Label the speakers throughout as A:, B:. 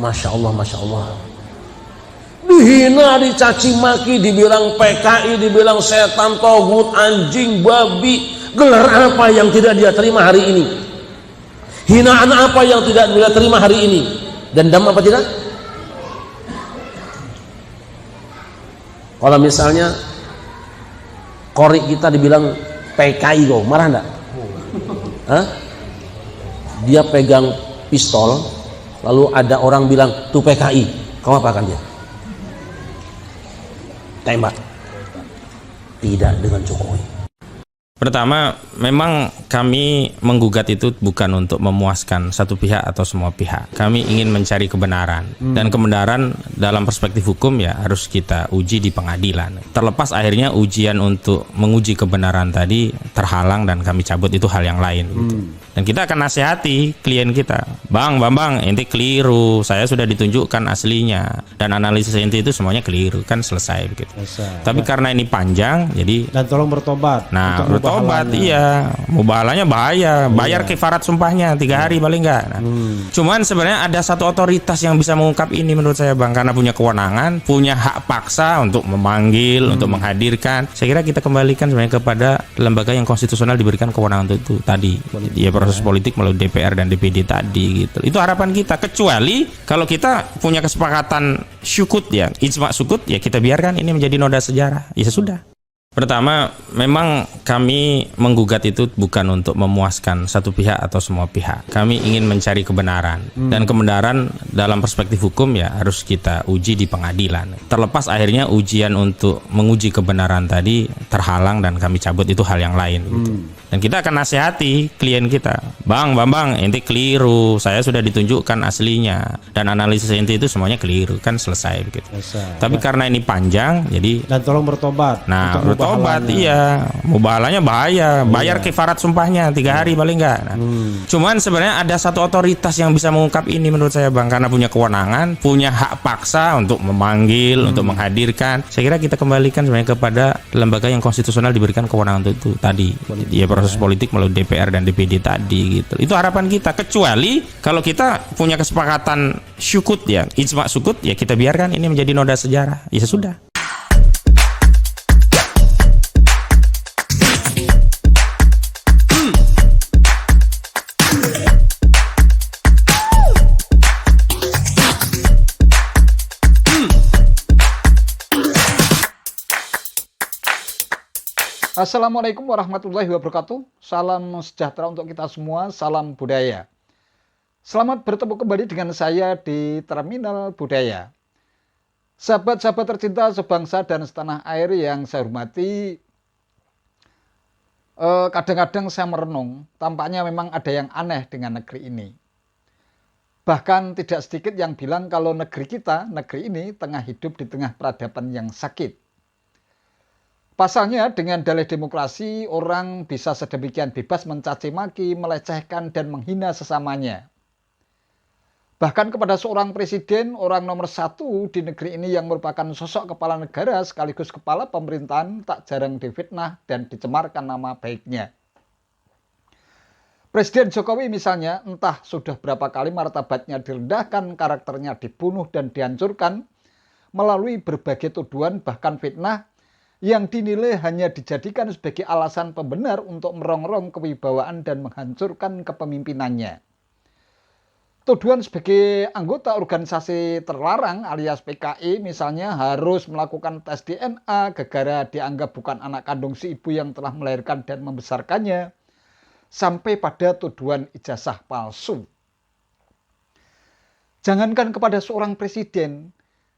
A: Masya Allah, Masya Allah. Dihina, dicaci maki, dibilang PKI, dibilang setan, togut, anjing, babi. Gelar apa yang tidak dia terima hari ini? Hinaan apa yang tidak dia terima hari ini? Dendam apa tidak? Kalau misalnya kori kita dibilang PKI, kok marah enggak? Hah? Dia pegang pistol, lalu ada orang bilang tuh PKI, kau apa akan dia? Tembak. Tidak dengan Jokowi.
B: Pertama, memang kami menggugat itu bukan untuk memuaskan satu pihak atau semua pihak. Kami ingin mencari kebenaran. Dan kebenaran dalam perspektif hukum ya harus kita uji di pengadilan. Terlepas akhirnya ujian untuk menguji kebenaran tadi terhalang dan kami cabut, itu hal yang lain gitu. Dan kita akan nasihati klien kita. Bang, Bambang, ente keliru. Saya sudah ditunjukkan aslinya. Dan analisis ente itu semuanya keliru. Kan selesai begitu. Tapi karena ini panjang, jadi...
C: Dan tolong bertobat.
B: Nah, bertobat, iya. Mubahalanya bahaya. Bayar kifarat sumpahnya 3 hari paling enggak. Nah, cuman sebenarnya ada satu otoritas yang bisa mengungkap ini menurut saya, Bang. Karena punya kewenangan, punya hak paksa untuk memanggil, untuk menghadirkan. Saya kira kita kembalikan sebenarnya kepada lembaga yang konstitusional diberikan kewenangan untuk itu tadi. Ya, proses politik melalui DPR dan DPD tadi gitu. Itu harapan kita. Kecuali kalau kita punya kesepakatan syukut ya, ijma sukut ya, kita biarkan ini menjadi noda sejarah. Ya sudah. Pertama, memang kami menggugat itu bukan untuk memuaskan satu pihak atau semua pihak. Kami ingin mencari kebenaran. Dan kebenaran dalam perspektif hukum ya harus kita uji di pengadilan. Terlepas akhirnya ujian untuk menguji kebenaran tadi terhalang dan kami cabut, itu hal yang lain gitu. Dan kita akan nasihati klien kita. Bang, Bambang, ente keliru. Saya sudah ditunjukkan aslinya. Dan analisis ente itu semuanya keliru. Kan selesai begitu. Tapi karena ini panjang, jadi...
C: Dan tolong bertobat.
B: Nah, bertobat, iya. Mubahalanya bahaya. Bayar kifarat sumpahnya 3 hari paling enggak. Nah, cuman sebenarnya ada satu otoritas yang bisa mengungkap ini menurut saya, Bang. Karena punya kewenangan, punya hak paksa untuk memanggil, untuk menghadirkan. Saya kira kita kembalikan sebenarnya kepada lembaga yang konstitusional diberikan kewenangan untuk itu tadi. Ya, proses politik melalui DPR dan DPD tadi gitu. Itu harapan kita. Kecuali kalau kita punya kesepakatan syukut ya, ijma sukut ya, kita biarkan ini menjadi noda sejarah. Ya sudah.
D: Assalamualaikum warahmatullahi wabarakatuh. Salam sejahtera untuk kita semua. Salam budaya. Selamat bertemu kembali dengan saya di Terminal Budaya. Sahabat-sahabat tercinta sebangsa dan setanah air yang saya hormati, kadang-kadang saya merenung, tampaknya memang ada yang aneh dengan negeri ini. Bahkan tidak sedikit yang bilang kalau negeri kita, negeri ini tengah hidup di tengah peradaban yang sakit. Pasalnya dengan dalih demokrasi, orang bisa sedemikian bebas mencaci maki, melecehkan dan menghina sesamanya. Bahkan kepada seorang presiden, orang nomor 1 di negeri ini yang merupakan sosok kepala negara sekaligus kepala pemerintahan, tak jarang difitnah dan dicemarkan nama baiknya. Presiden Jokowi misalnya, entah sudah berapa kali martabatnya direndahkan, karakternya dibunuh dan dihancurkan melalui berbagai tuduhan bahkan fitnah yang dinilai hanya dijadikan sebagai alasan pembenar untuk merongrong kewibawaan dan menghancurkan kepemimpinannya. Tuduhan sebagai anggota organisasi terlarang alias PKI misalnya harus melakukan tes DNA gara-gara dianggap bukan anak kandung si ibu yang telah melahirkan dan membesarkannya, sampai pada tuduhan ijazah palsu. Jangankan kepada seorang presiden,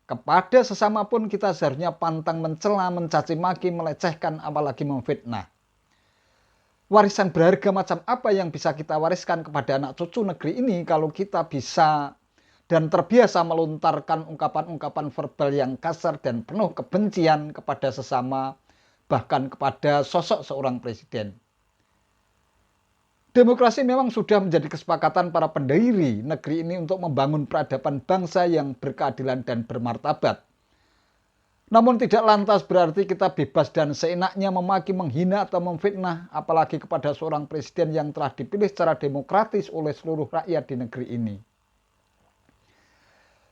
D: kepada sesama pun kita seharusnya pantang mencela, mencaci maki, melecehkan, apalagi memfitnah. Warisan berharga macam apa yang bisa kita wariskan kepada anak cucu negeri ini kalau kita bisa dan terbiasa melontarkan ungkapan-ungkapan verbal yang kasar dan penuh kebencian kepada sesama, bahkan kepada sosok seorang presiden. Demokrasi memang sudah menjadi kesepakatan para pendiri negeri ini untuk membangun peradaban bangsa yang berkeadilan dan bermartabat. Namun tidak lantas berarti kita bebas dan seenaknya memaki, menghina atau memfitnah, apalagi kepada seorang presiden yang telah dipilih secara demokratis oleh seluruh rakyat di negeri ini.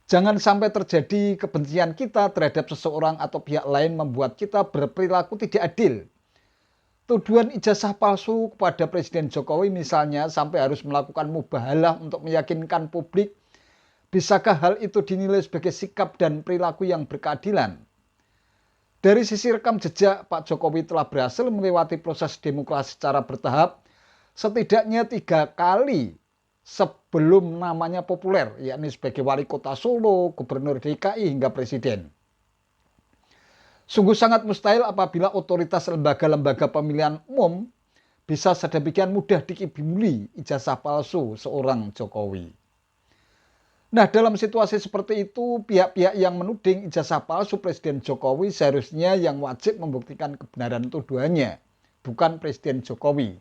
D: Jangan sampai terjadi kebencian kita terhadap seseorang atau pihak lain membuat kita berperilaku tidak adil. Tuduhan ijazah palsu kepada Presiden Jokowi misalnya sampai harus melakukan mubahalah untuk meyakinkan publik, bisakah hal itu dinilai sebagai sikap dan perilaku yang berkeadilan? Dari sisi rekam jejak, Pak Jokowi telah berhasil melewati proses demokrasi secara bertahap setidaknya 3 kali sebelum namanya populer, yakni sebagai wali kota Solo, gubernur DKI hingga presiden. Sungguh sangat mustahil apabila otoritas lembaga-lembaga pemilihan umum bisa sedemikian mudah dikibuli ijazah palsu seorang Jokowi. Nah, dalam situasi seperti itu, pihak-pihak yang menuding ijazah palsu Presiden Jokowi seharusnya yang wajib membuktikan kebenaran tuduhannya, bukan Presiden Jokowi.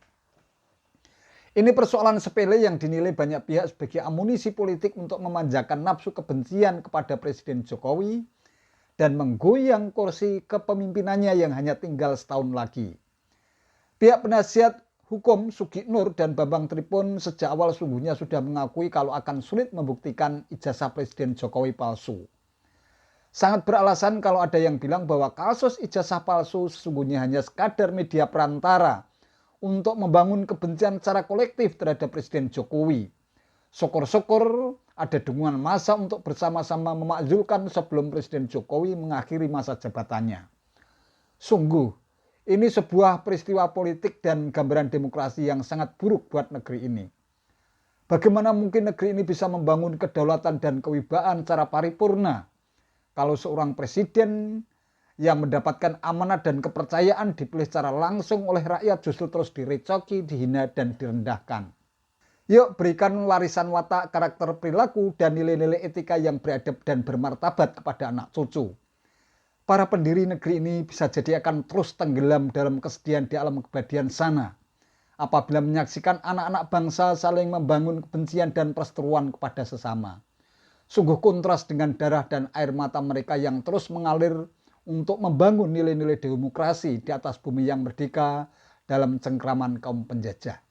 D: Ini persoalan sepele yang dinilai banyak pihak sebagai amunisi politik untuk memanjakan nafsu kebencian kepada Presiden Jokowi dan menggoyang kursi kepemimpinannya yang hanya tinggal setahun lagi. Pihak penasihat hukum Sugi Nur dan Bambang Tripun sejak awal sungguhnya sudah mengakui kalau akan sulit membuktikan ijazah Presiden Jokowi palsu. Sangat beralasan kalau ada yang bilang bahwa kasus ijazah palsu sesungguhnya hanya sekadar media perantara untuk membangun kebencian secara kolektif terhadap Presiden Jokowi. Syukur-syukur ada dukungan massa untuk bersama-sama memakzulkan sebelum Presiden Jokowi mengakhiri masa jabatannya. Sungguh, ini sebuah peristiwa politik dan gambaran demokrasi yang sangat buruk buat negeri ini. Bagaimana mungkin negeri ini bisa membangun kedaulatan dan kewibawaan secara paripurna kalau seorang presiden yang mendapatkan amanat dan kepercayaan dipilih secara langsung oleh rakyat justru terus direcoki, dihina, dan direndahkan. Yuk berikan warisan watak, karakter perilaku, dan nilai-nilai etika yang beradab dan bermartabat kepada anak cucu. Para pendiri negeri ini bisa jadi akan terus tenggelam dalam kesedihan di alam keabadian sana apabila menyaksikan anak-anak bangsa saling membangun kebencian dan perseteruan kepada sesama. Sungguh kontras dengan darah dan air mata mereka yang terus mengalir untuk membangun nilai-nilai demokrasi di atas bumi yang merdeka dalam cengkraman kaum penjajah.